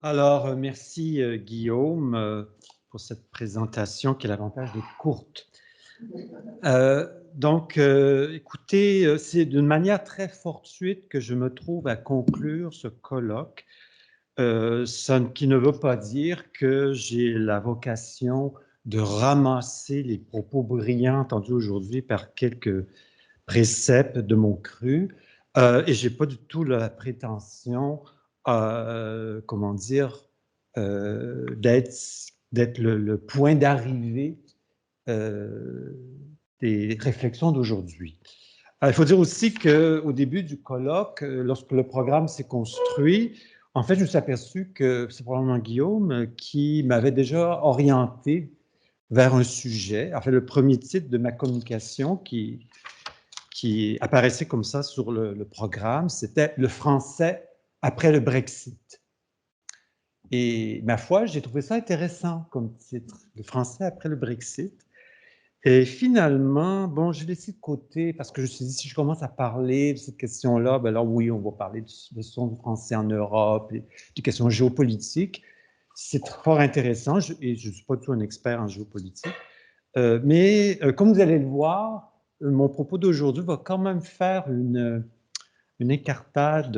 Alors, merci Guillaume pour cette présentation qui a l'avantage d'être courte. Écoutez, c'est d'une manière très fortuite que je me trouve à conclure ce colloque, qui ne veut pas dire que j'ai la vocation de ramasser les propos brillants entendus aujourd'hui par quelques préceptes de mon cru, et je n'ai pas du tout la prétention, comment dire, d'être le point d'arrivée des réflexions d'aujourd'hui. Il faut dire aussi qu'au début du colloque, lorsque le programme s'est construit, en fait, je me suis aperçu que c'est probablement Guillaume qui m'avait déjà orienté vers un sujet. En fait, le premier titre de ma communication qui apparaissait comme ça sur le programme, c'était « Le français après le Brexit ». Et ma foi, j'ai trouvé ça intéressant comme titre, « Le français après le Brexit ». Et finalement, bon, je l'ai laissé de côté parce que je me suis dit, si je commence à parler de cette question-là, ben là, oui, on va parler de son du français en Europe, des questions géopolitiques. C'est fort intéressant et je ne suis pas du tout un expert en géopolitique. Mais comme vous allez le voir, mon propos d'aujourd'hui va quand même faire une écartade,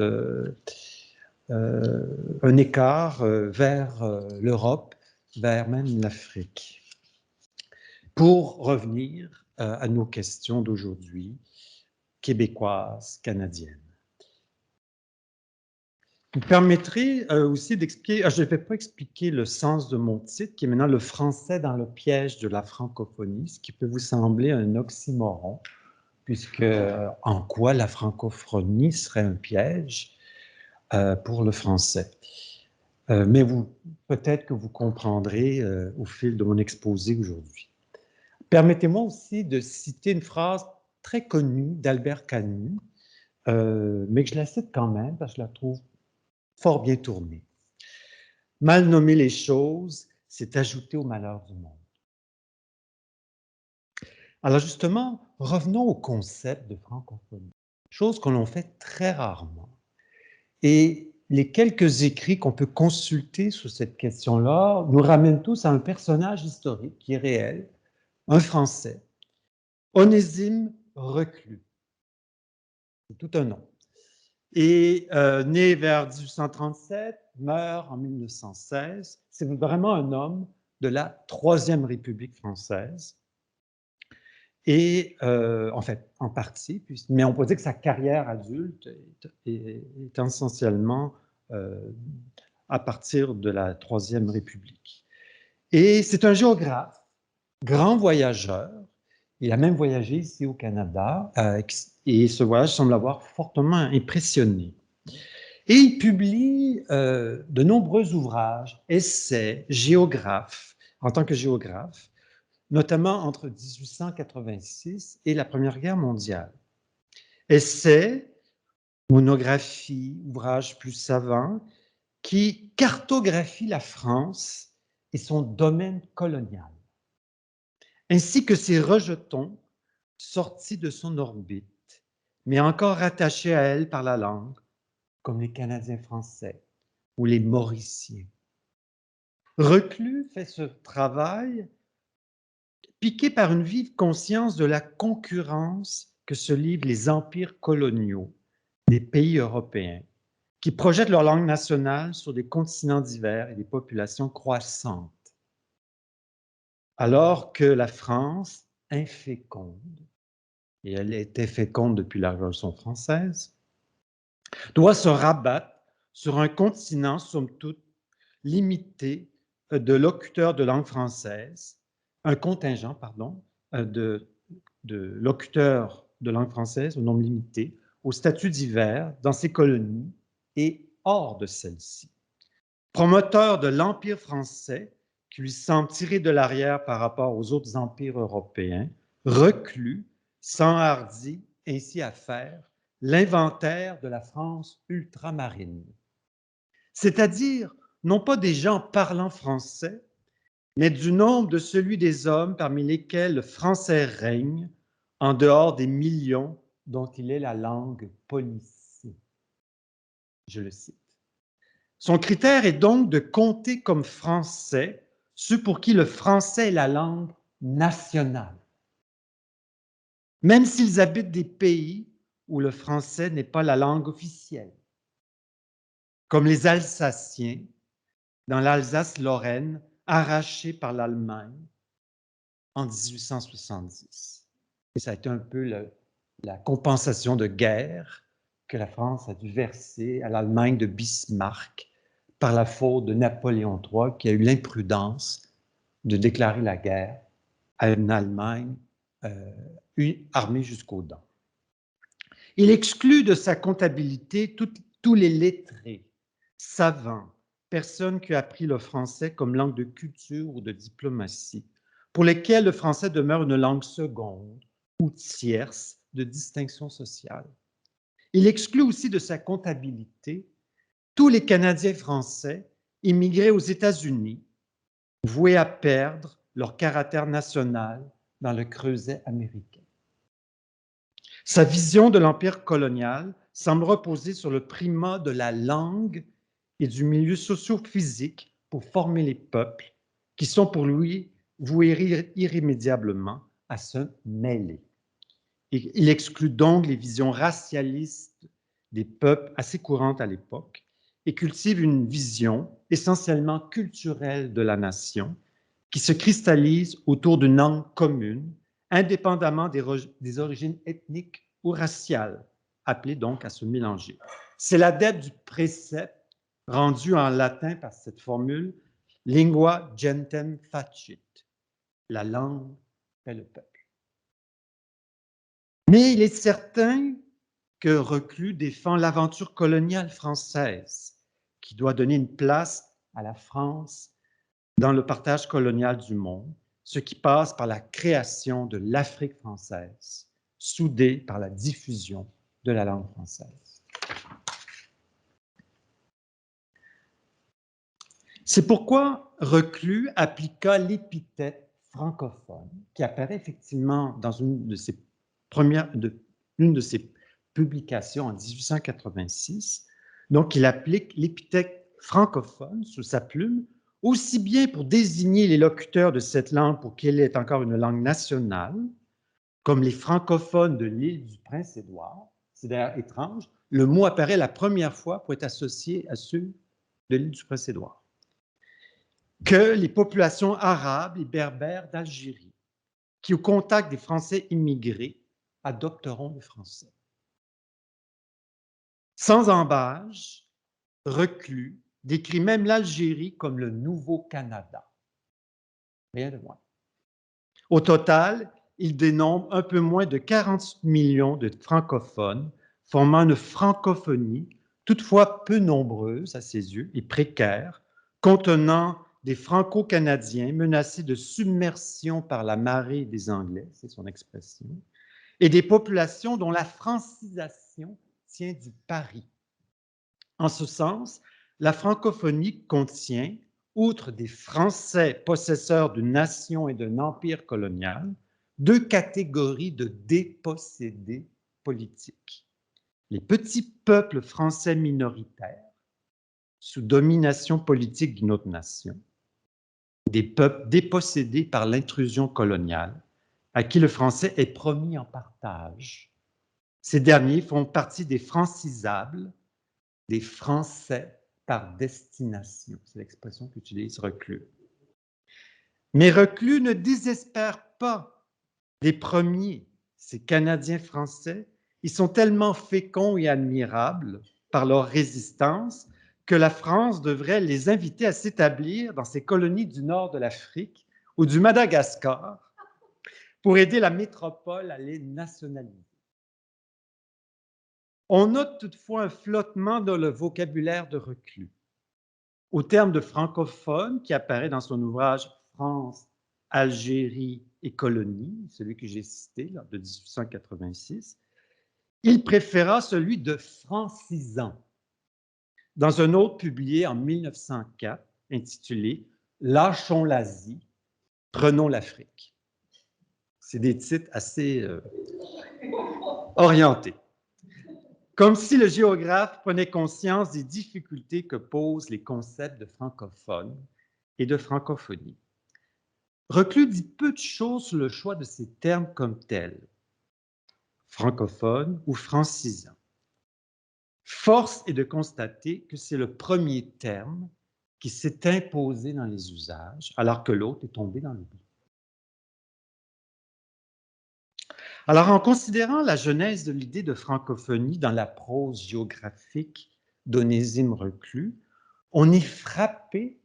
un écart vers l'Europe, vers même l'Afrique. Pour revenir à nos questions d'aujourd'hui, québécoises, canadiennes. Vous me permettrez aussi d'expliquer, je ne vais pas expliquer le sens de mon titre, qui est maintenant « Le français dans le piège de la francophonie », ce qui peut vous sembler un oxymoron, puisque en quoi la francophonie serait un piège pour le français. Mais peut-être que vous comprendrez au fil de mon exposé aujourd'hui. Permettez-moi aussi de citer une phrase très connue d'Albert Camus, mais que je la cite quand même parce que je la trouve fort bien tournée. « Mal nommer les choses, c'est ajouter au malheur du monde. » Alors justement, revenons au concept de francophonie, chose que l'on fait très rarement. Et les quelques écrits qu'on peut consulter sur cette question-là nous ramènent tous à un personnage historique qui est réel, un Français, Onésime Reclus. C'est tout un nom. Et né vers 1837, meurt en 1916. C'est vraiment un homme de la Troisième République française. Et en fait, en partie, mais on peut dire que sa carrière adulte est essentiellement à partir de la Troisième République. Et c'est un géographe, grand voyageur. Il a même voyagé ici au Canada et ce voyage semble l'avoir fortement impressionné. Et il publie de nombreux ouvrages, essais, géographes, en tant que géographe, notamment entre 1886 et la Première Guerre mondiale. Essais, monographies, ouvrages plus savants qui cartographient la France et son domaine colonial, ainsi que ses rejetons sortis de son orbite, mais encore rattachés à elle par la langue, comme les Canadiens français ou les Mauriciens. Reclus fait ce travail piqué par une vive conscience de la concurrence que se livrent les empires coloniaux des pays européens, qui projettent leur langue nationale sur des continents divers et des populations croissantes. Alors que la France, inféconde, et elle était féconde depuis la Révolution française, doit se rabattre sur un continent, somme toute, limité de locuteurs de langue française, un contingent, pardon, de locuteurs de langue française au nombre limité, au statut divers dans ses colonies et hors de celles-ci. Promoteur de l'Empire français, qui lui semble tiré de l'arrière par rapport aux autres empires européens, Reclus s'enhardit ainsi à faire l'inventaire de la France ultramarine, c'est-à-dire non pas des gens parlant français, mais du nombre de celui des hommes parmi lesquels le français règne, en dehors des millions dont il est la langue policée. Je le cite. Son critère est donc de compter comme français ceux pour qui le français est la langue nationale, même s'ils habitent des pays où le français n'est pas la langue officielle, comme les Alsaciens dans l'Alsace-Lorraine arrachée par l'Allemagne en 1870. Et ça a été un peu la compensation de guerre que la France a dû verser à l'Allemagne de Bismarck par la faute de Napoléon III, qui a eu l'imprudence de déclarer la guerre à une Allemagne armée jusqu'aux dents. Il exclut de sa comptabilité tous les lettrés, savants, personnes qui ont appris le français comme langue de culture ou de diplomatie, pour lesquels le français demeure une langue seconde ou tierce de distinction sociale. Il exclut aussi de sa comptabilité tous les Canadiens français immigrés aux États-Unis, voués à perdre leur caractère national dans le creuset américain. Sa vision de l'empire colonial semble reposer sur le primat de la langue et du milieu socio-physique pour former les peuples qui sont pour lui voués irrémédiablement à se mêler. Il exclut donc les visions racialistes des peuples assez courantes à l'époque et cultive une vision essentiellement culturelle de la nation qui se cristallise autour d'une langue commune, indépendamment des origines ethniques ou raciales, appelées donc à se mélanger. C'est l'adepte du précepte rendu en latin par cette formule « lingua gentem facit », la langue fait le peuple. Mais il est certain que Reclus défend l'aventure coloniale française, qui doit donner une place à la France dans le partage colonial du monde, ce qui passe par la création de l'Afrique française, soudée par la diffusion de la langue française. C'est pourquoi Reclus appliqua l'épithète francophone, qui apparaît effectivement dans une de ses publications en 1886. Donc, il applique l'épithète francophone sous sa plume, aussi bien pour désigner les locuteurs de cette langue pour qu'elle est encore une langue nationale, comme les francophones de l'île du Prince-Édouard. C'est d'ailleurs étrange, le mot apparaît la première fois pour être associé à ceux de l'île du Prince-Édouard, que les populations arabes et berbères d'Algérie, qui, au contact des Français immigrés, adopteront le français. Sans embâche, Reclus décrit même l'Algérie comme le nouveau Canada. Rien de moins. Au total, il dénombre un peu moins de 40 millions de francophones, formant une francophonie toutefois peu nombreuse à ses yeux et précaire, contenant des Franco-Canadiens menacés de submersion par la marée des Anglais, c'est son expression, et des populations dont la francisation tient du pari. En ce sens, la francophonie contient, outre des Français possesseurs d'une nation et d'un empire colonial, deux catégories de dépossédés politiques. Les petits peuples français minoritaires, sous domination politique d'une autre nation, des peuples dépossédés par l'intrusion coloniale, à qui le français est promis en partage. Ces derniers font partie des francisables, des Français par destination. C'est l'expression qu'utilise Reclus. Mais Reclus ne désespère pas des premiers, ces Canadiens français. Ils sont tellement féconds et admirables par leur résistance que la France devrait les inviter à s'établir dans ces colonies du nord de l'Afrique ou du Madagascar pour aider la métropole à les nationaliser. On note toutefois un flottement dans le vocabulaire de Reclus. Au terme de francophone, qui apparaît dans son ouvrage France, Algérie et colonies, celui que j'ai cité là, de 1886, il préféra celui de francisant dans un autre publié en 1904 intitulé Lâchons l'Asie, prenons l'Afrique. C'est des titres assez orientés. Comme si le géographe prenait conscience des difficultés que posent les concepts de francophone et de francophonie. Reclus dit peu de choses sur le choix de ces termes comme tels, francophone ou francisant. Force est de constater que c'est le premier terme qui s'est imposé dans les usages, alors que l'autre est tombé dans l'oubli. Alors, en considérant la genèse de l'idée de francophonie dans la prose géographique d'Onésime Reclus, on est frappé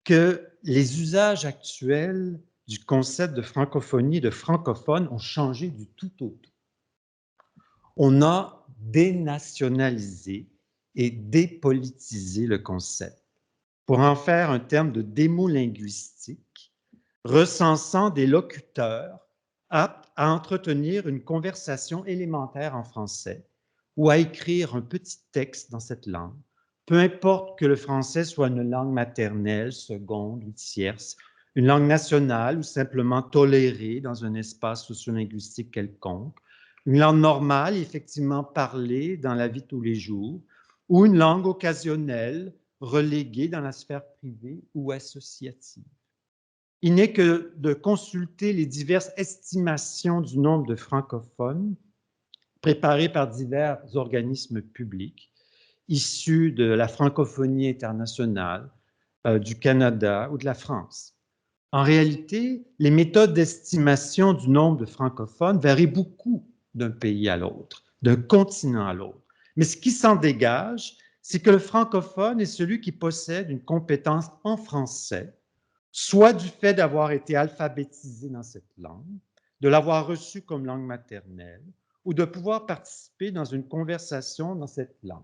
que les usages actuels du concept de francophonie et de francophone ont changé du tout au tout. On a dénationalisé et dépolitisé le concept pour en faire un terme de démo linguistique recensant des locuteurs aptes à entretenir une conversation élémentaire en français ou à écrire un petit texte dans cette langue, peu importe que le français soit une langue maternelle, seconde ou tierce, une langue nationale ou simplement tolérée dans un espace sociolinguistique quelconque, une langue normale, effectivement parlée dans la vie de tous les jours, ou une langue occasionnelle, reléguée dans la sphère privée ou associative. Il n'est que de consulter les diverses estimations du nombre de francophones préparées par divers organismes publics issus de la francophonie internationale, du Canada ou de la France. En réalité, les méthodes d'estimation du nombre de francophones varient beaucoup d'un pays à l'autre, d'un continent à l'autre. Mais ce qui s'en dégage, c'est que le francophone est celui qui possède une compétence en français, soit du fait d'avoir été alphabétisé dans cette langue, de l'avoir reçue comme langue maternelle, ou de pouvoir participer dans une conversation dans cette langue.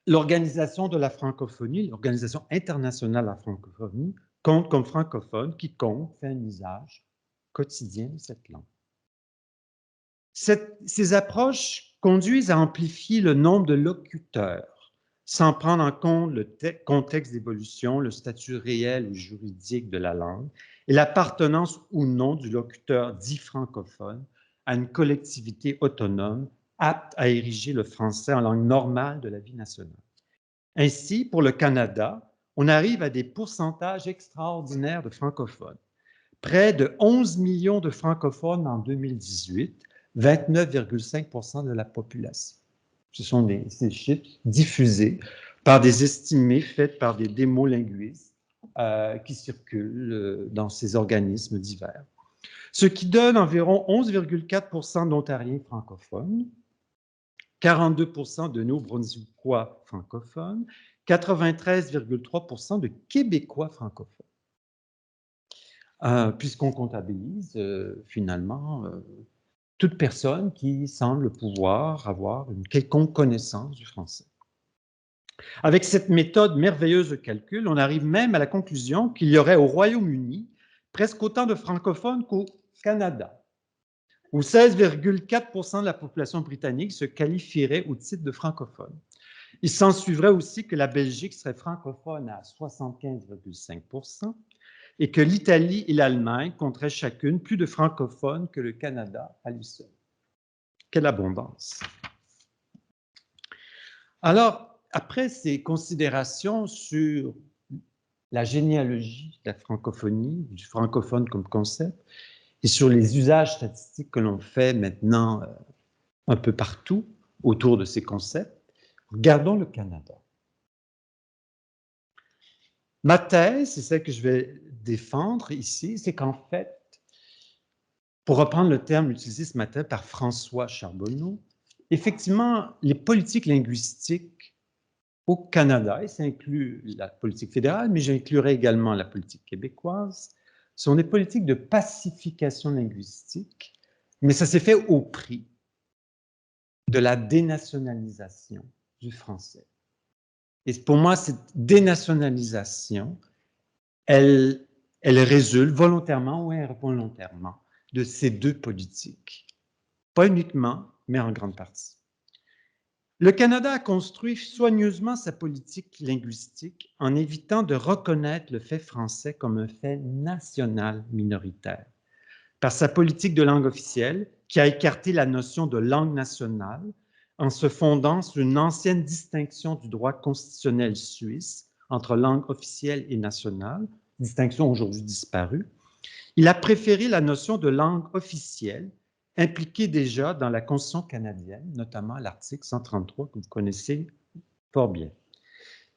L'Organisation de la francophonie, l'Organisation internationale de la francophonie, compte comme francophone quiconque fait un usage quotidien de cette langue. Ces approches conduisent à amplifier le nombre de locuteurs, sans prendre en compte le contexte d'évolution, le statut réel ou juridique de la langue et l'appartenance ou non du locuteur dit francophone à une collectivité autonome apte à ériger le français en langue normale de la vie nationale. Ainsi, pour le Canada, on arrive à des pourcentages extraordinaires de francophones. Près de 11 millions de francophones en 2018, 29,5% de la population. Ce sont ces chiffres diffusés par des estimés faits par des démolinguistes qui circulent dans ces organismes divers. Ce qui donne environ 11,4% d'Ontariens francophones, 42% de Néo-Brunswickois francophones, 93,3% de Québécois francophones. Puisqu'on comptabilise finalement toute personne qui semble pouvoir avoir une quelconque connaissance du français. Avec cette méthode merveilleuse de calcul, on arrive même à la conclusion qu'il y aurait au Royaume-Uni presque autant de francophones qu'au Canada, où 16,4% de la population britannique se qualifierait au titre de francophone. Il s'ensuivrait aussi que la Belgique serait francophone à 75,5%, et que l'Italie et l'Allemagne compteraient chacune plus de francophones que le Canada à lui seul. Quelle abondance! Alors, après ces considérations sur la généalogie de la francophonie, du francophone comme concept, et sur les usages statistiques que l'on fait maintenant un peu partout autour de ces concepts, regardons le Canada. Ma thèse, c'est celle que je vais défendre ici, c'est qu'en fait, pour reprendre le terme utilisé ce matin par François Charbonneau, effectivement, les politiques linguistiques au Canada, et ça inclut la politique fédérale, mais j'inclurai également la politique québécoise, sont des politiques de pacification linguistique, mais ça s'est fait au prix de la dénationalisation du français. Et pour moi, cette dénationalisation, elle résulte volontairement ou involontairement de ces deux politiques. Pas uniquement, mais en grande partie. Le Canada a construit soigneusement sa politique linguistique en évitant de reconnaître le fait français comme un fait national minoritaire. Par sa politique de langue officielle, qui a écarté la notion de langue nationale en se fondant sur une ancienne distinction du droit constitutionnel suisse entre langue officielle et nationale, distinction aujourd'hui disparue. Il a préféré la notion de langue officielle, impliquée déjà dans la Constitution canadienne, notamment l'article 133 que vous connaissez fort bien.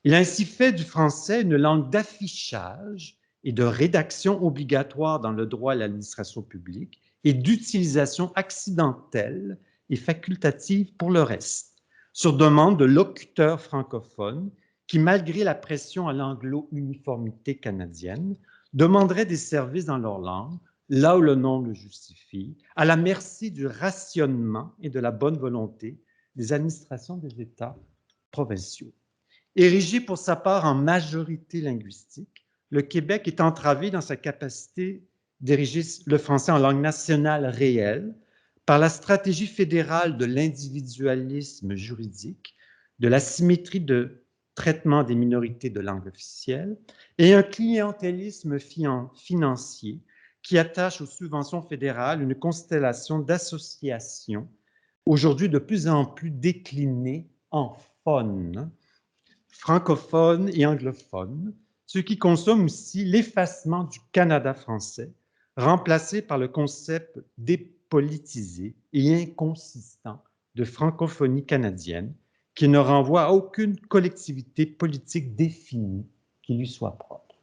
Il a ainsi fait du français une langue d'affichage et de rédaction obligatoire dans le droit à l'administration publique et d'utilisation accidentelle et facultative pour le reste, sur demande de locuteurs francophones qui, malgré la pression à l'anglo-uniformité canadienne, demanderaient des services dans leur langue, là où le nom le justifie, à la merci du rationnement et de la bonne volonté des administrations des États provinciaux. Érigé pour sa part en majorité linguistique, le Québec est entravé dans sa capacité d'ériger le français en langue nationale réelle par la stratégie fédérale de l'individualisme juridique, de la symétrie de traitement des minorités de langue officielle et un clientélisme financier qui attache aux subventions fédérales une constellation d'associations aujourd'hui de plus en plus déclinées en phones, francophones et anglophones, ce qui consomme aussi l'effacement du Canada français, remplacé par le concept dépolitisé et inconsistant de francophonie canadienne, qui ne renvoie à aucune collectivité politique définie qui lui soit propre.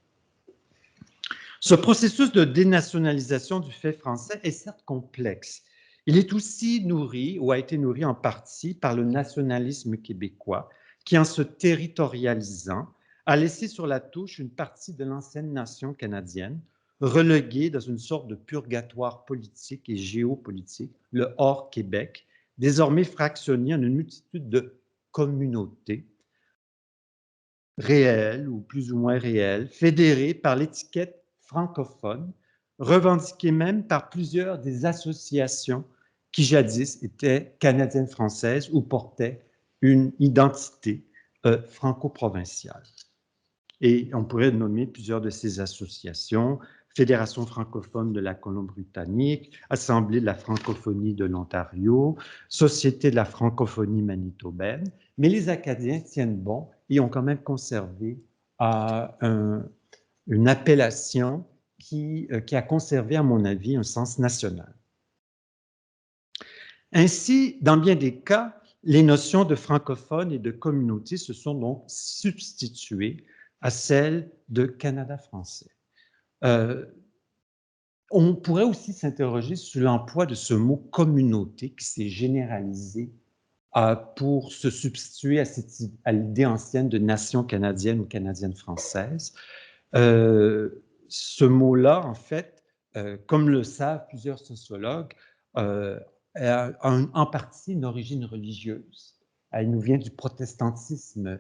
Ce processus de dénationalisation du fait français est certes complexe. Il est aussi nourri, ou a été nourri en partie, par le nationalisme québécois, qui, en se territorialisant, a laissé sur la touche une partie de l'ancienne nation canadienne, reléguée dans une sorte de purgatoire politique et géopolitique, le hors-Québec, désormais fractionné en une multitude de communautés réelles ou plus ou moins réelles, fédérées par l'étiquette francophone, revendiquée même par plusieurs des associations qui jadis étaient canadiennes-françaises ou portaient une identité franco-provinciale. Et on pourrait nommer plusieurs de ces associations: Fédération francophone de la Colombie-Britannique, Assemblée de la francophonie de l'Ontario, Société de la francophonie manitobaine, mais les Acadiens tiennent bon et ont quand même conservé une appellation qui a conservé, à mon avis, un sens national. Ainsi, dans bien des cas, les notions de francophone et de communauté se sont donc substituées à celles de Canada français. On pourrait aussi s'interroger sur l'emploi de ce mot communauté qui s'est généralisé pour se substituer à l'idée ancienne de nation canadienne ou canadienne-française. Ce mot-là, en fait, comme le savent plusieurs sociologues, a en partie une origine religieuse. Elle nous vient du protestantisme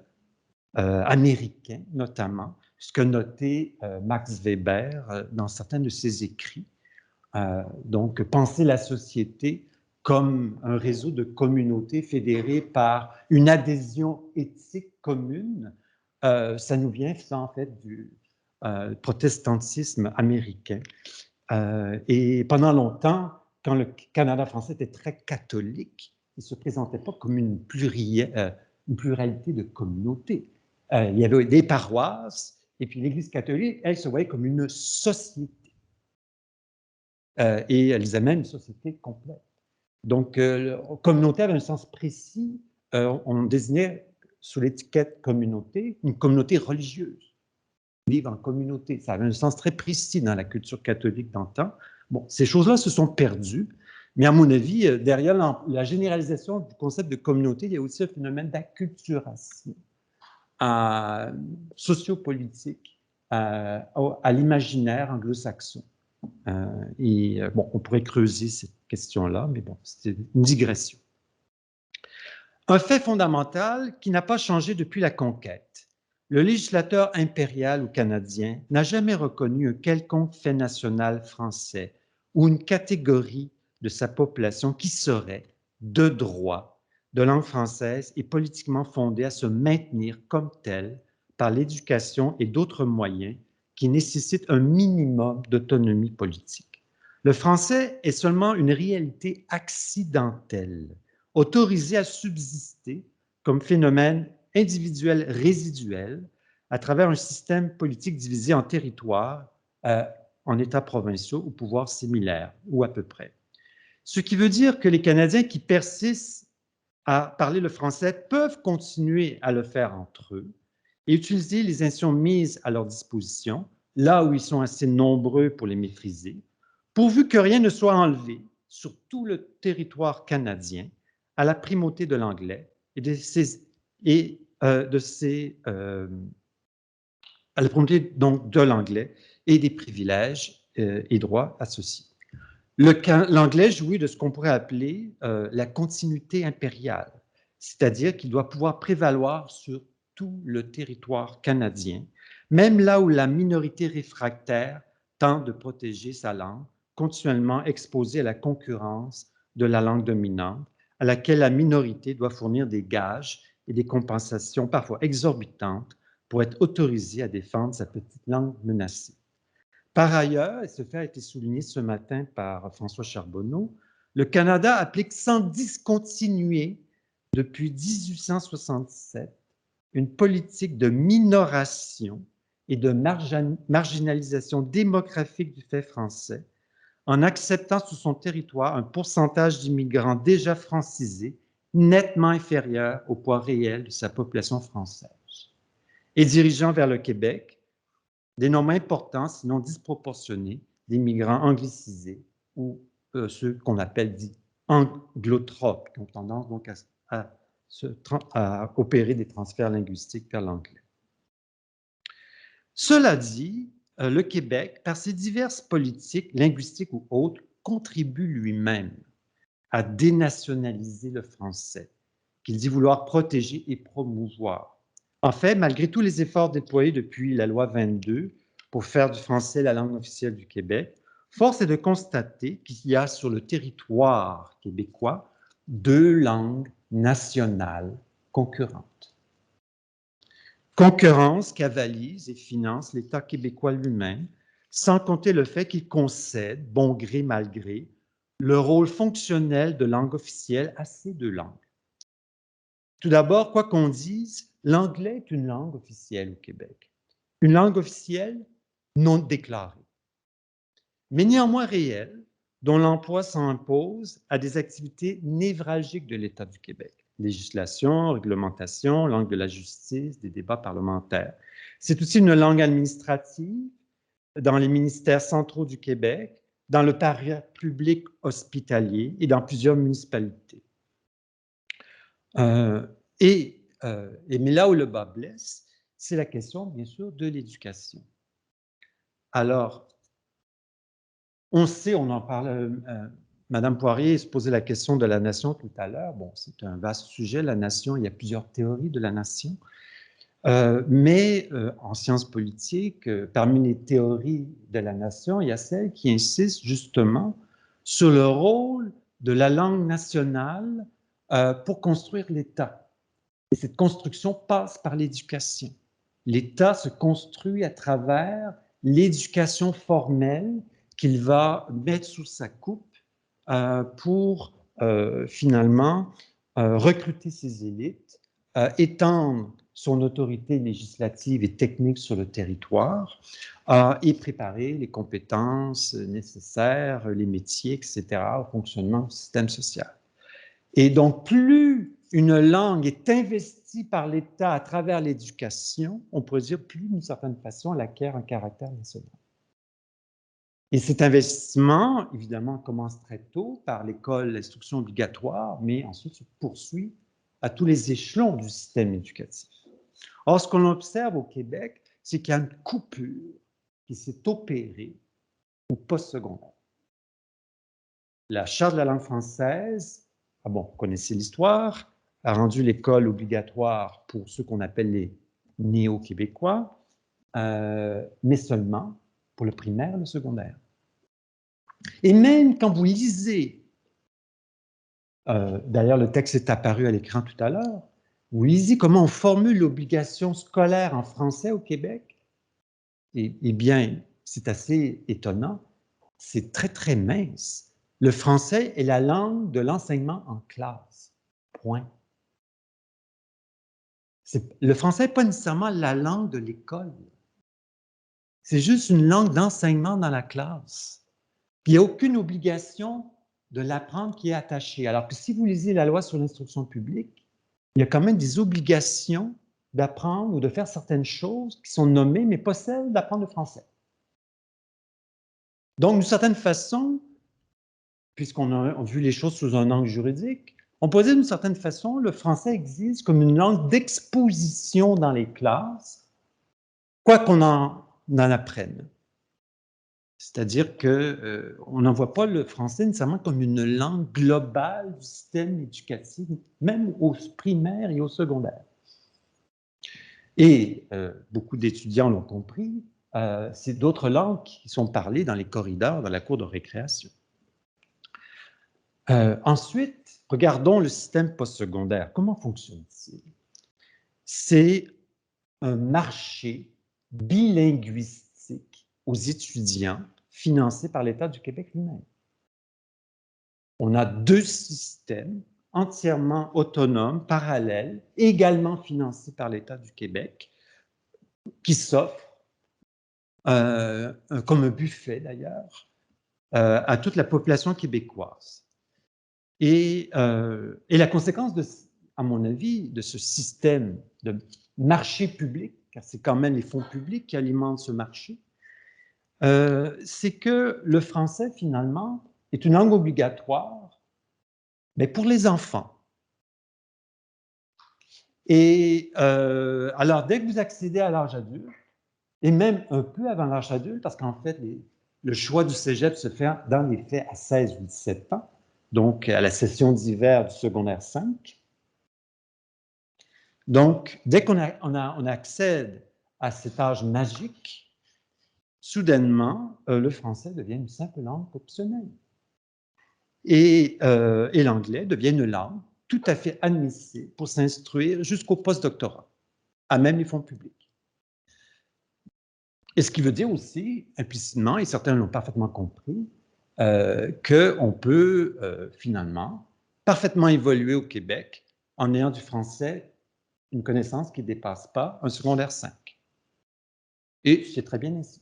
américain, notamment, ce que notait Max Weber dans certains de ses écrits. Donc, penser la société comme un réseau de communautés fédérées par une adhésion éthique commune, ça nous vient, ça, en fait, du protestantisme américain. Et pendant longtemps, quand le Canada français était très catholique, il ne se présentait pas comme une pluralité de communautés. Il y avait des paroisses, et puis l'Église catholique, elle se voyait comme une société. Et elle disait même une société complète. Donc, communauté avait un sens précis. On désignait sous l'étiquette communauté une communauté religieuse. Vivre en communauté, ça avait un sens très précis dans la culture catholique d'antan. Bon, ces choses-là se sont perdues, mais à mon avis, derrière la généralisation du concept de communauté, il y a aussi un phénomène d'acculturation sociopolitique à l'imaginaire anglo-saxon. Bon, on pourrait creuser cette question-là, mais bon, c'est une digression. Un fait fondamental qui n'a pas changé depuis la conquête. Le législateur impérial ou canadien n'a jamais reconnu un quelconque fait national français ou une catégorie de sa population qui serait, de droit, de langue française et politiquement fondée à se maintenir comme telle par l'éducation et d'autres moyens qui nécessitent un minimum d'autonomie politique. Le français est seulement une réalité accidentelle, autorisée à subsister comme phénomène individuel résiduel à travers un système politique divisé en territoires, en États provinciaux ou pouvoirs similaires, ou à peu près. Ce qui veut dire que les Canadiens qui persistent à parler le français peuvent continuer à le faire entre eux et utiliser les institutions mises à leur disposition, là où ils sont assez nombreux pour les maîtriser, pourvu que rien ne soit enlevé sur tout le territoire canadien à la primauté de l'anglais et à la primauté donc de l'anglais et des privilèges et droits associés. L'anglais jouit de ce qu'on pourrait appeler la continuité impériale, c'est-à-dire qu'il doit pouvoir prévaloir sur tout le territoire canadien, même là où la minorité réfractaire tente de protéger sa langue, continuellement exposée à la concurrence de la langue dominante, à laquelle la minorité doit fournir des gages et des compensations parfois exorbitantes pour être autorisée à défendre sa petite langue menacée. Par ailleurs, et ce fait a été souligné ce matin par François Charbonneau, le Canada applique sans discontinuer depuis 1867 une politique de minoration et de marginalisation démographique du fait français en acceptant sur son territoire un pourcentage d'immigrants déjà francisés nettement inférieur au poids réel de sa population française et dirigeant vers le Québec des nombres importants, sinon disproportionnés, d'immigrants anglicisés ou ceux qu'on appelle dits anglotropes, qui ont tendance donc à opérer des transferts linguistiques vers l'anglais. Cela dit, le Québec, par ses diverses politiques linguistiques ou autres, contribue lui-même à dénationaliser le français, qu'il dit vouloir protéger et promouvoir. En fait, malgré tous les efforts déployés depuis la loi 22 pour faire du français la langue officielle du Québec, force est de constater qu'il y a sur le territoire québécois 2 langues nationales concurrentes. Concurrence qu'avalise et finance l'État québécois lui-même, sans compter le fait qu'il concède, bon gré mal gré, le rôle fonctionnel de langue officielle à ces 2 langues. Tout d'abord, quoi qu'on dise, l'anglais est une langue officielle au Québec. Une langue officielle non déclarée, mais néanmoins réelle, dont l'emploi s'impose à des activités névralgiques de l'État du Québec. Législation, réglementation, langue de la justice, des débats parlementaires. C'est aussi une langue administrative dans les ministères centraux du Québec, dans le public hospitalier et dans plusieurs municipalités. Mais là où le bas blesse, c'est la question, bien sûr, de l'éducation. Alors, on sait, on en parle, Madame Poirier se posait la question de la nation tout à l'heure. Bon, c'est un vaste sujet, la nation, il y a plusieurs théories de la nation. Mais en sciences politiques, parmi les théories de la nation, il y a celle qui insiste justement sur le rôle de la langue nationale pour construire l'État. Et cette construction passe par l'éducation. L'État se construit à travers l'éducation formelle qu'il va mettre sous sa coupe pour finalement recruter ses élites, étendre son autorité législative et technique sur le territoire et préparer les compétences nécessaires, les métiers, etc., au fonctionnement du système social. Et donc, plus une langue est investie par l'État à travers l'éducation, on pourrait dire plus, d'une certaine façon, elle acquiert un caractère national. Et cet investissement, évidemment, commence très tôt par l'école, l'instruction obligatoire, mais ensuite se poursuit à tous les échelons du système éducatif. Or, ce qu'on observe au Québec, c'est qu'il y a une coupure qui s'est opérée au postsecondaire. La Charte de la langue française, vous connaissez l'histoire, a rendu l'école obligatoire pour ceux qu'on appelle les néo-québécois, mais seulement pour le primaire et le secondaire. Et même quand vous lisez, d'ailleurs le texte est apparu à l'écran tout à l'heure, vous lisez comment on formule l'obligation scolaire en français au Québec, eh bien, c'est assez étonnant. c'est très, très mince. Le français est la langue de l'enseignement en classe. Point. Le français n'est pas nécessairement la langue de l'école. C'est juste une langue d'enseignement dans la classe. Puis il n'y a aucune obligation de l'apprendre qui est attachée. Alors que si vous lisez la loi sur l'instruction publique, il y a quand même des obligations d'apprendre ou de faire certaines choses qui sont nommées, mais pas celles d'apprendre le français. Donc, d'une certaine façon, puisqu'on a vu les choses sous un angle juridique, on peut dire d'une certaine façon, le français existe comme une langue d'exposition dans les classes, quoi qu'on en apprenne. C'est-à-dire qu'on n'en voit pas le français nécessairement comme une langue globale du système éducatif, même au primaire et au secondaire. Et beaucoup d'étudiants l'ont compris, c'est d'autres langues qui sont parlées dans les corridors, dans la cour de récréation. Ensuite, regardons le système postsecondaire. Comment fonctionne-t-il? C'est un marché bilinguistique aux étudiants financé par l'État du Québec lui-même. On a deux systèmes entièrement autonomes, parallèles, également financés par l'État du Québec, qui s'offrent, comme un buffet d'ailleurs, à toute la population québécoise. Et la conséquence, à mon avis, de ce système de marché public, car c'est quand même les fonds publics qui alimentent ce marché, c'est que le français, finalement, est une langue obligatoire, mais pour les enfants. Et alors, dès que vous accédez à l'âge adulte, et même un peu avant l'âge adulte, parce qu'en fait, le choix du cégep se fait dans les faits à 16 ou 17 ans, donc à la session d'hiver du secondaire 5. Donc, dès qu'on accède à cet âge magique, soudainement, le français devient une simple langue optionnelle. Et l'anglais devient une langue tout à fait admissible pour s'instruire jusqu'au postdoctorat, à même les fonds publics. Et ce qui veut dire aussi, implicitement, et certains l'ont parfaitement compris, qu'on peut finalement parfaitement évoluer au Québec en ayant du français une connaissance qui ne dépasse pas un secondaire 5. Et c'est très bien ainsi.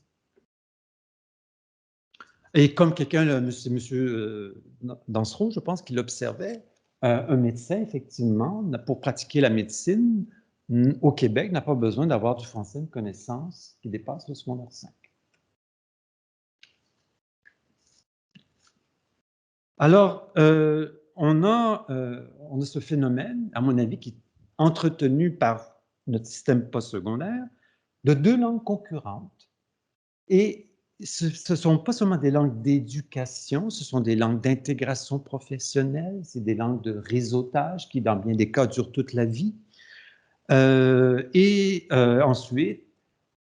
Et comme quelqu'un, c'est M. Dansereau, je pense, qui l'observait, un médecin, effectivement, pour pratiquer la médecine au Québec, n'a pas besoin d'avoir du français une connaissance qui dépasse le secondaire 5. Alors, on a ce phénomène, à mon avis, qui est entretenu par notre système postsecondaire, de deux langues concurrentes. Et ce ne sont pas seulement des langues d'éducation, ce sont des langues d'intégration professionnelle, c'est des langues de réseautage qui, dans bien des cas, durent toute la vie. Ensuite,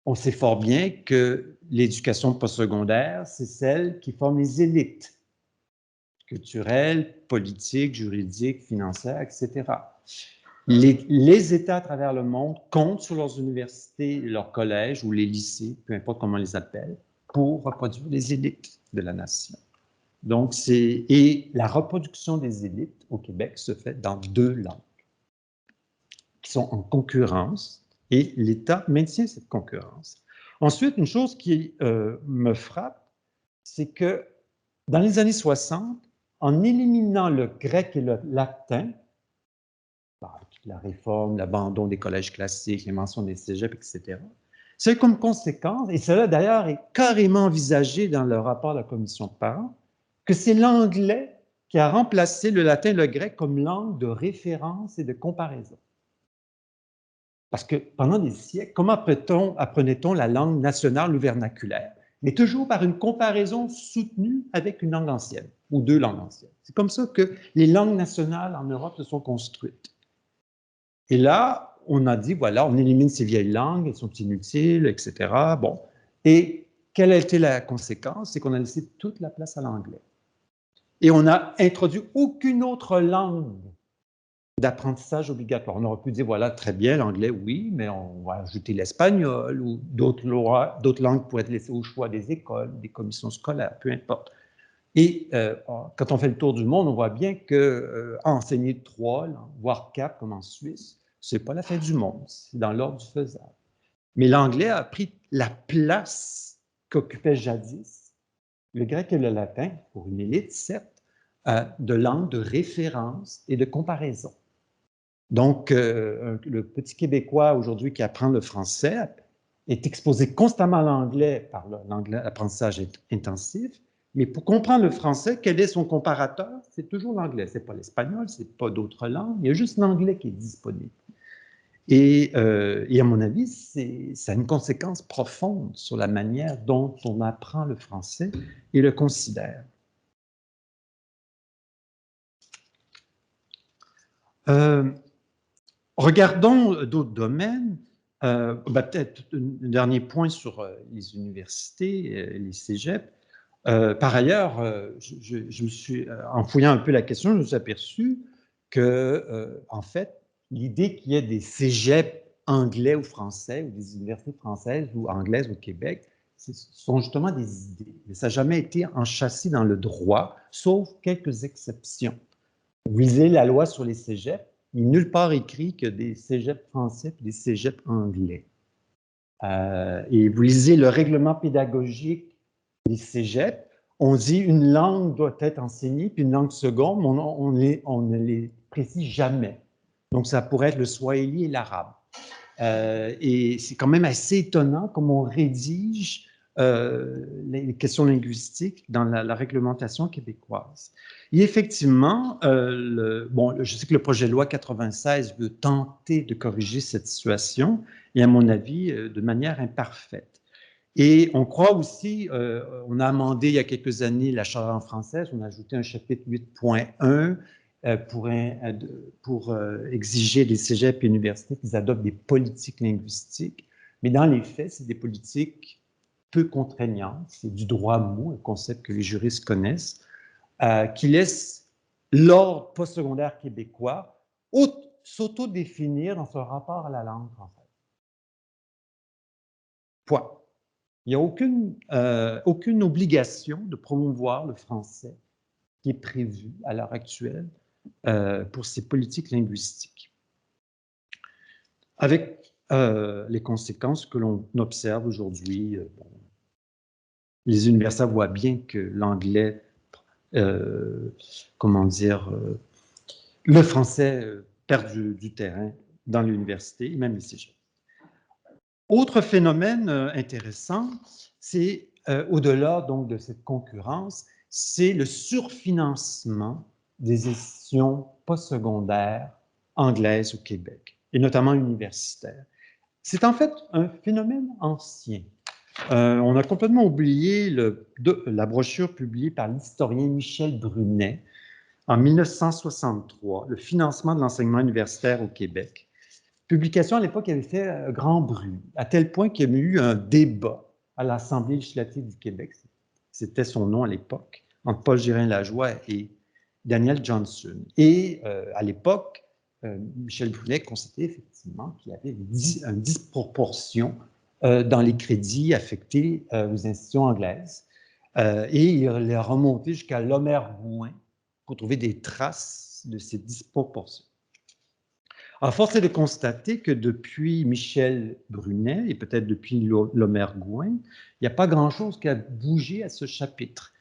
on sait fort bien que l'éducation postsecondaire, c'est celle qui forme les élites culturelles, politiques, juridiques, financières, etc. Les États à travers le monde comptent sur leurs universités, leurs collèges ou les lycées, peu importe comment on les appelle, pour reproduire les élites de la nation. Donc, et la reproduction des élites au Québec se fait dans deux langues qui sont en concurrence et l'État maintient cette concurrence. Ensuite, une chose qui me frappe, c'est que dans les années 60, en éliminant le grec et le latin, la réforme, l'abandon des collèges classiques, les mentions des cégeps, etc., c'est comme conséquence, et cela d'ailleurs est carrément envisagé dans le rapport de la commission de parents, que c'est l'anglais qui a remplacé le latin et le grec comme langue de référence et de comparaison. Parce que pendant des siècles, comment apprenait-on la langue nationale ou vernaculaire? Mais toujours par une comparaison soutenue avec une langue ancienne, ou deux langues anciennes. C'est comme ça que les langues nationales en Europe se sont construites. Et là, on a dit, voilà, on élimine ces vieilles langues, elles sont inutiles, etc. Bon. Et quelle a été la conséquence? C'est qu'on a laissé toute la place à l'anglais. Et on n'a introduit aucune autre langue d'apprentissage obligatoire. On aurait pu dire, voilà, très bien, l'anglais, oui, mais on va ajouter l'espagnol ou d'autres langues pourraient être laissées au choix des écoles, des commissions scolaires, peu importe. Et quand on fait le tour du monde, on voit bien que enseigner 3 langues, voire 4, comme en Suisse, c'est pas la fin du monde, c'est dans l'ordre du faisable. Mais l'anglais a pris la place qu'occupait jadis le grec et le latin, pour une élite, certes, de langue de référence et de comparaison. Donc, le petit Québécois aujourd'hui qui apprend le français est exposé constamment à l'anglais par l'apprentissage intensif, mais pour comprendre le français, quel est son comparateur? C'est toujours l'anglais. Ce n'est pas l'espagnol, ce n'est pas d'autres langues, il y a juste l'anglais qui est disponible. Et à mon avis, ça a une conséquence profonde sur la manière dont on apprend le français et le considère. Regardons d'autres domaines. Peut-être un dernier point sur les universités, les cégeps. Par ailleurs, je me suis, en fouillant un peu la question, je me suis aperçu que, en fait, l'idée qu'il y ait des cégeps anglais ou français, ou des universités françaises ou anglaises au Québec, ce sont justement des idées. Mais ça n'a jamais été enchâssé dans le droit, sauf quelques exceptions. Vous lisez la loi sur les cégeps, il n'est nulle part écrit que des cégeps français et des cégeps anglais. Et vous lisez le règlement pédagogique des cégeps, on dit une langue doit être enseignée, puis une langue seconde, mais on ne les précise jamais. Donc, ça pourrait être le swahili et l'arabe. Et c'est quand même assez étonnant comme on rédige les questions linguistiques dans la réglementation québécoise. Et effectivement, je sais que le projet de loi 96 veut tenter de corriger cette situation, et à mon avis, de manière imparfaite. Et on croit aussi, on a amendé il y a quelques années la Charte en française, on a ajouté un chapitre 8.1 pour exiger des cégeps et universités qu'ils adoptent des politiques linguistiques. Mais dans les faits, c'est des politiques peu contraignantes, c'est du droit mou, un concept que les juristes connaissent, qui laissent l'ordre postsecondaire québécois s'autodéfinir dans son rapport à la langue française. Point. Il n'y a aucune obligation de promouvoir le français qui est prévue à l'heure actuelle pour ces politiques linguistiques. Avec les conséquences que l'on observe aujourd'hui, les universitaires voient bien que l'anglais, le français perd du terrain dans l'université et même les cégeps. Autre phénomène intéressant, c'est au-delà donc de cette concurrence, c'est le surfinancement des institutions postsecondaires anglaises au Québec, et notamment universitaires. C'est en fait un phénomène ancien. On a complètement oublié la brochure publiée par l'historien Michel Brunet en 1963, Le financement de l'enseignement universitaire au Québec. Publication à l'époque avait fait grand bruit, à tel point qu'il y a eu un débat à l'Assemblée législative du Québec, c'était son nom à l'époque, entre Paul Gérin-Lajoie et Daniel Johnson. Et à l'époque, Michel Brunet constatait effectivement qu'il y avait une disproportion dans les crédits affectés aux institutions anglaises. Et il a remonté jusqu'à Lomer-Gouin pour trouver des traces de ces disproportions. Alors, force est de constater que depuis Michel Brunet et peut-être depuis Lomer-Gouin, il n'y a pas grand-chose qui a bougé à ce chapitre.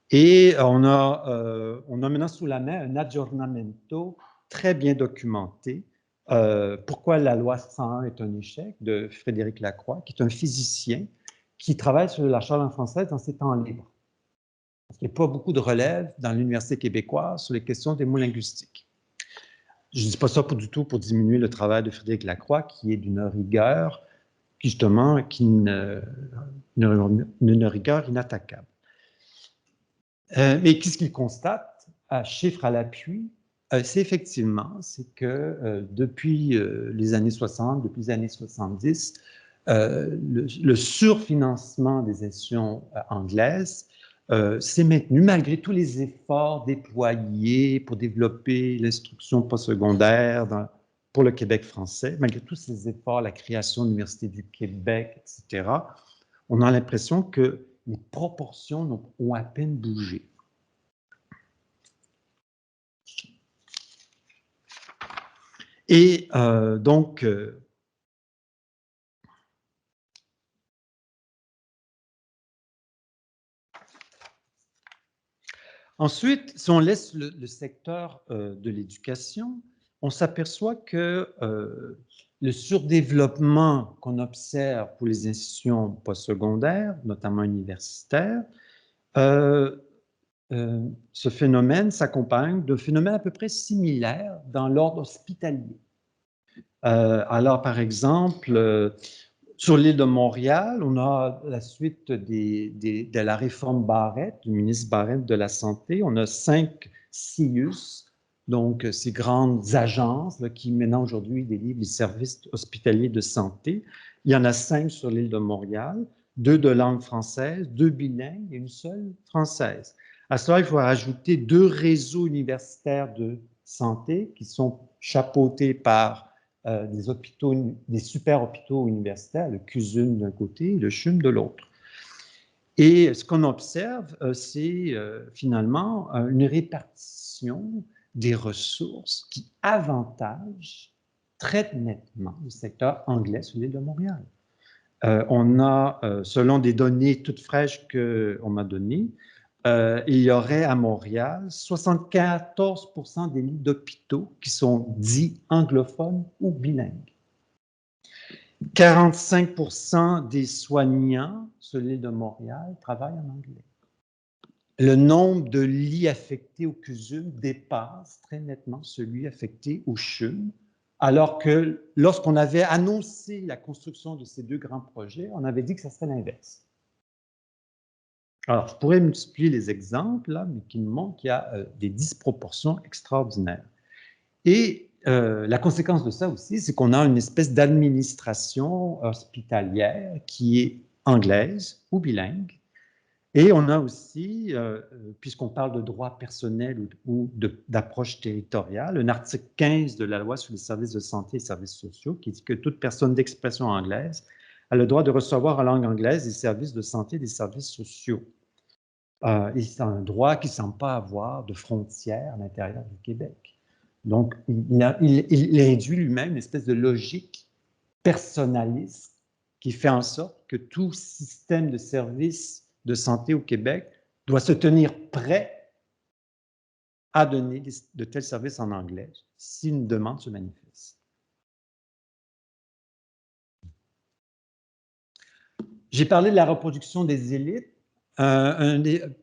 Et on a maintenant sous la main un aggiornamento très bien documenté. Pourquoi la loi 101 est un échec de Frédéric Lacroix, qui est un physicien qui travaille sur la Charte en française dans ses temps libres. Parce qu'il n'y a pas beaucoup de relève dans l'Université québécoise sur les questions des mots linguistiques. Je ne dis pas ça du tout pour diminuer le travail de Frédéric Lacroix, qui est d'une rigueur, justement, une rigueur inattaquable. Mais qu'est-ce qu'il constate, à chiffres à l'appui? C'est effectivement, c'est que depuis les années 60, depuis les années 70, le surfinancement des institutions anglaises s'est maintenu malgré tous les efforts déployés pour développer l'instruction postsecondaire pour le Québec français, malgré tous ces efforts, la création de l'Université du Québec, etc., on a l'impression que les proportions ont à peine bougé. Et donc, ensuite, si on laisse le secteur de l'éducation, on s'aperçoit que le surdéveloppement qu'on observe pour les institutions postsecondaires, notamment universitaires, ce phénomène s'accompagne de phénomènes à peu près similaires dans l'ordre hospitalier. Alors, par exemple, sur l'île de Montréal, on a la suite de la réforme Barrette, du ministre Barrette de la Santé. On a 5 CIUS, donc ces grandes agences là, qui maintenant aujourd'hui délivrent les services hospitaliers de santé. Il y en a 5 sur l'île de Montréal, 2 de langue française, 2 bilingues et une seule française. À cela, il faut rajouter 2 réseaux universitaires de santé qui sont chapeautés par des hôpitaux, des super hôpitaux universitaires, le CUSUM d'un côté et le CHUM de l'autre. Et ce qu'on observe, c'est finalement une répartition des ressources qui avantage très nettement le secteur anglais sur l'île de Montréal. On a, selon des données toutes fraîches qu'on m'a données, il y aurait à Montréal 74% des lits d'hôpitaux qui sont dits anglophones ou bilingues. 45% des soignants sur l'île de Montréal travaillent en anglais. Le nombre de lits affectés au CUSUM dépasse très nettement celui affecté au CHUM, alors que lorsqu'on avait annoncé la construction de ces 2 grands projets, on avait dit que ça serait l'inverse. Alors, je pourrais multiplier les exemples, là, mais qui nous montrent qu'il y a des disproportions extraordinaires. Et la conséquence de ça aussi, c'est qu'on a une espèce d'administration hospitalière qui est anglaise ou bilingue. Et on a aussi, puisqu'on parle de droit personnel ou d'approche territoriale, un article 15 de la loi sur les services de santé et services sociaux qui dit que toute personne d'expression anglaise a le droit de recevoir en langue anglaise des services de santé et des services sociaux. Et c'est un droit qui ne semble pas avoir de frontières à l'intérieur du Québec. Donc, il réduit lui-même une espèce de logique personnaliste qui fait en sorte que tout système de services de santé au Québec doit se tenir prêt à donner de tels services en anglais si une demande se manifeste. J'ai parlé de la reproduction des élites.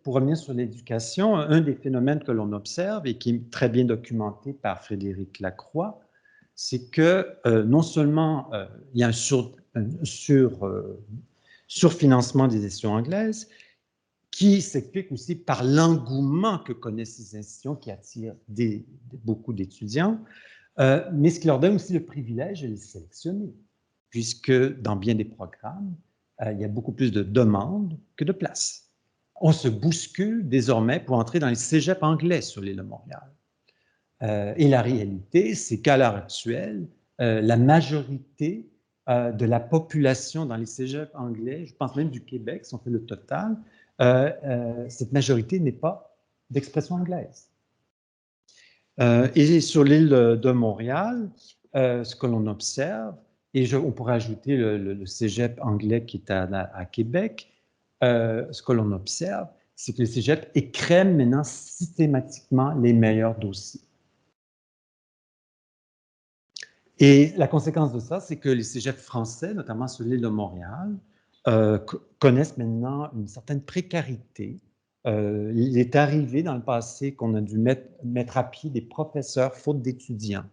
Pour revenir sur l'éducation, un des phénomènes que l'on observe et qui est très bien documenté par Frédéric Lacroix, c'est que non seulement il y a un surfinancement des institutions anglaises, qui s'explique aussi par l'engouement que connaissent ces institutions qui attirent beaucoup d'étudiants, mais ce qui leur donne aussi le privilège de les sélectionner, puisque dans bien des programmes, il y a beaucoup plus de demandes que de places. On se bouscule désormais pour entrer dans les cégeps anglais sur l'île de Montréal. Et la réalité, c'est qu'à l'heure actuelle, la majorité de la population dans les cégeps anglais, je pense même du Québec, si on fait le total, cette majorité n'est pas d'expression anglaise. Et sur l'île de Montréal, ce que l'on observe, et on pourrait ajouter le cégep anglais qui est à Québec, ce que l'on observe, c'est que le cégep écrème maintenant systématiquement les meilleurs dossiers. Et la conséquence de ça, c'est que les cégeps français, notamment sur l'île de Montréal, connaissent maintenant une certaine précarité. Il est arrivé dans le passé qu'on a dû mettre à pied des professeurs faute d'étudiants.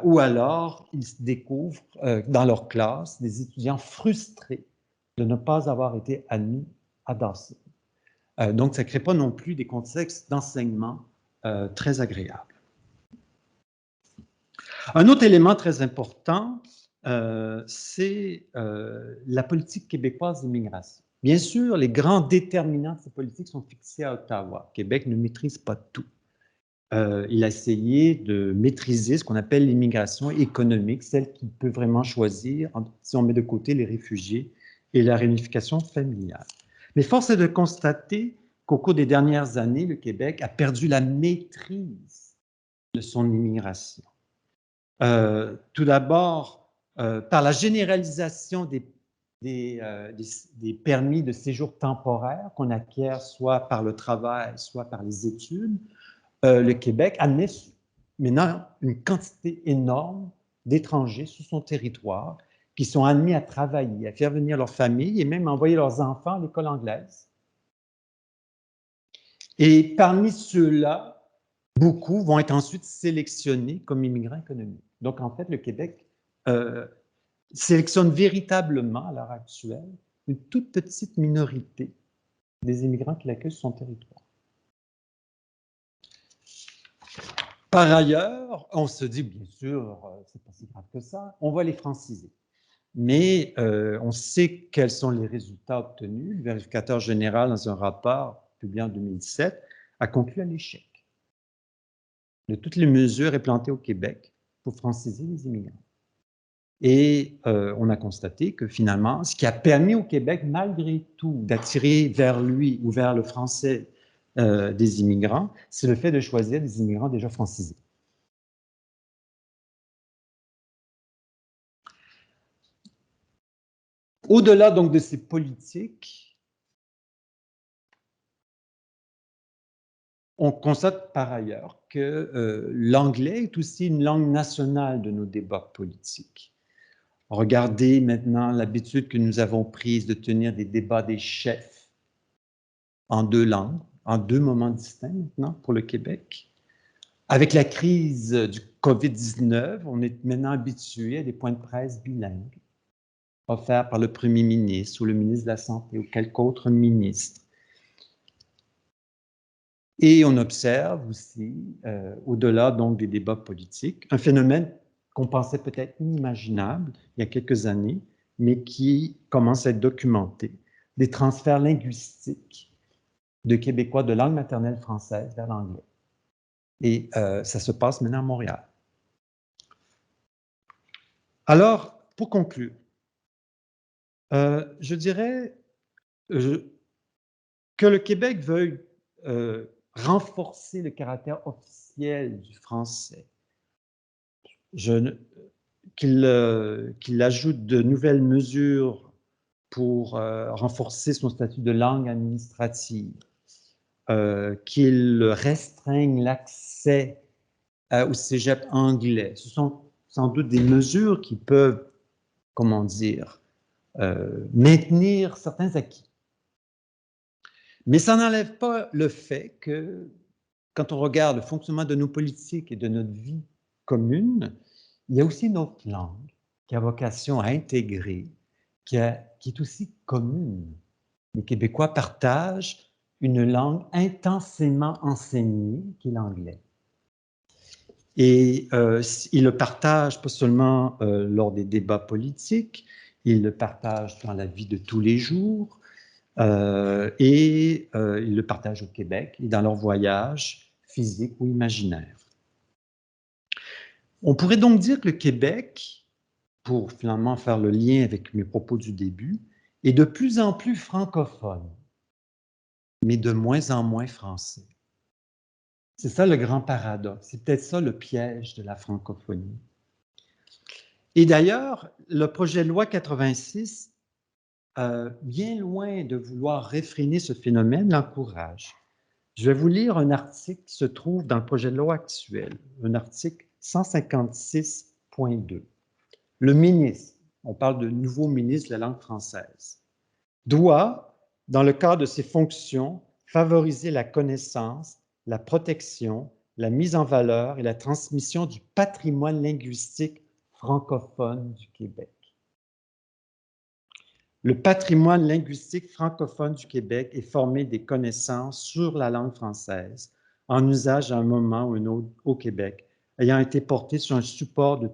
Ou alors, ils se découvrent dans leur classe des étudiants frustrés de ne pas avoir été admis à Dawson. Donc, ça ne crée pas non plus des contextes d'enseignement très agréables. Un autre élément très important, c'est la politique québécoise d'immigration. Bien sûr, les grands déterminants de ces politiques sont fixés à Ottawa. Québec ne maîtrise pas tout. Il a essayé de maîtriser ce qu'on appelle l'immigration économique, celle qu'il peut vraiment choisir si on met de côté les réfugiés et la réunification familiale. Mais force est de constater qu'au cours des dernières années, le Québec a perdu la maîtrise de son immigration. Tout d'abord, par la généralisation des permis de séjour temporaire qu'on acquiert soit par le travail, soit par les études, le Québec admet maintenant une quantité énorme d'étrangers sur son territoire qui sont admis à travailler, à faire venir leur famille et même à envoyer leurs enfants à l'école anglaise. Et parmi ceux-là, beaucoup vont être ensuite sélectionnés comme immigrants économiques. Donc, en fait, le Québec sélectionne véritablement, à l'heure actuelle, une toute petite minorité des immigrants qu'il accueille sur son territoire. Par ailleurs, on se dit, bien sûr, c'est pas si grave que ça, on va les franciser. Mais on sait quels sont les résultats obtenus. Le vérificateur général, dans un rapport publié en 2007, a conclu à l'échec de toutes les mesures implantées au Québec pour franciser les immigrants. Et on a constaté que finalement, ce qui a permis au Québec, malgré tout, d'attirer vers lui ou vers le français des immigrants, c'est le fait de choisir des immigrants déjà francisés. Au-delà donc de ces politiques, on constate par ailleurs que l'anglais est aussi une langue nationale de nos débats politiques. Regardez maintenant l'habitude que nous avons prise de tenir des débats des chefs en deux langues, en deux moments distincts maintenant pour le Québec. Avec la crise du COVID-19, on est maintenant habitué à des points de presse bilingues offerts par le premier ministre ou le ministre de la Santé ou quelque autre ministre. Et on observe aussi, au-delà donc des débats politiques, un phénomène qu'on pensait peut-être inimaginable il y a quelques années, mais qui commence à être documenté, des transferts linguistiques de Québécois de langue maternelle française vers l'anglais. Et ça se passe maintenant à Montréal. Alors, pour conclure, je dirais que le Québec veuille renforcer le caractère officiel du français, qu'il ajoute de nouvelles mesures pour renforcer son statut de langue administrative, qu'il restreigne l'accès au cégep anglais. Ce sont sans doute des mesures qui peuvent, comment dire, maintenir certains acquis. Mais ça n'enlève pas le fait que, quand on regarde le fonctionnement de nos politiques et de notre vie commune, il y a aussi notre langue qui a vocation à intégrer, qui est aussi commune. Les Québécois partagent une langue intensément enseignée, qui est l'anglais. Et ils le partagent pas seulement lors des débats politiques, ils le partagent dans la vie de tous les jours, et ils le partagent au Québec et dans leurs voyages physiques ou imaginaires. On pourrait donc dire que le Québec, pour finalement faire le lien avec mes propos du début, est de plus en plus francophone, mais de moins en moins français. C'est ça le grand paradoxe, c'est peut-être ça le piège de la francophonie. Et d'ailleurs, le projet de loi 86, bien loin de vouloir réfréner ce phénomène, l'encourage. Je vais vous lire un article qui se trouve dans le projet de loi actuel, un article 156.2. Le ministre, on parle de nouveau ministre de la langue française, doit, dans le cadre de ses fonctions, favoriser la connaissance, la protection, la mise en valeur et la transmission du patrimoine linguistique francophone du Québec. Le patrimoine linguistique francophone du Québec est formé des connaissances sur la langue française, en usage à un moment ou un autre au Québec, ayant été portées sur un support de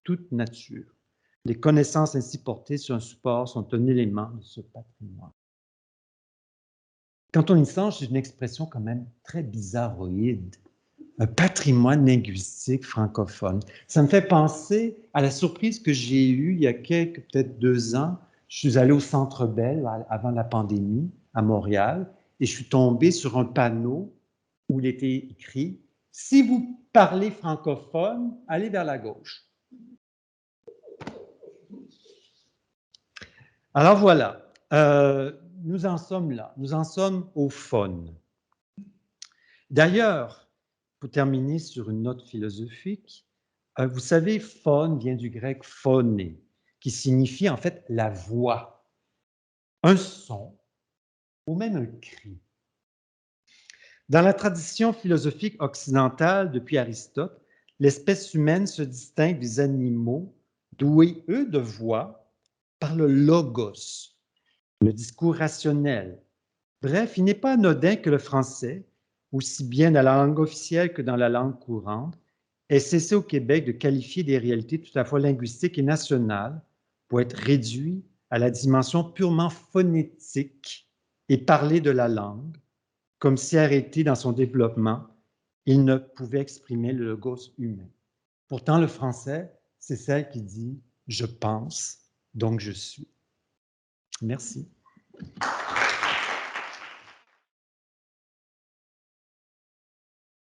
toute nature. Les connaissances ainsi portées sur un support sont un élément de ce patrimoine. Quand on y songe, c'est une expression quand même très bizarroïde. Un patrimoine linguistique francophone. Ça me fait penser à la surprise que j'ai eue il y a peut-être 2 ans. Je suis allé au Centre Bell avant la pandémie à Montréal et je suis tombé sur un panneau où il était écrit « Si vous parlez francophone, allez vers la gauche ». Alors voilà, nous en sommes là, nous en sommes au fun. D'ailleurs, pour terminer sur une note philosophique, vous savez, phone vient du grec phoné, qui signifie en fait la voix, un son ou même un cri. Dans la tradition philosophique occidentale, depuis Aristote, l'espèce humaine se distingue des animaux doués, eux, de voix par le logos, le discours rationnel. Bref, il n'est pas anodin que le français, aussi bien dans la langue officielle que dans la langue courante, ait cessé au Québec de qualifier des réalités tout à la fois linguistiques et nationales pour être réduit à la dimension purement phonétique et parler de la langue, comme si arrêté dans son développement, il ne pouvait exprimer le logos humain. Pourtant, le français, c'est celle qui dit « je pense, donc je suis ». Merci.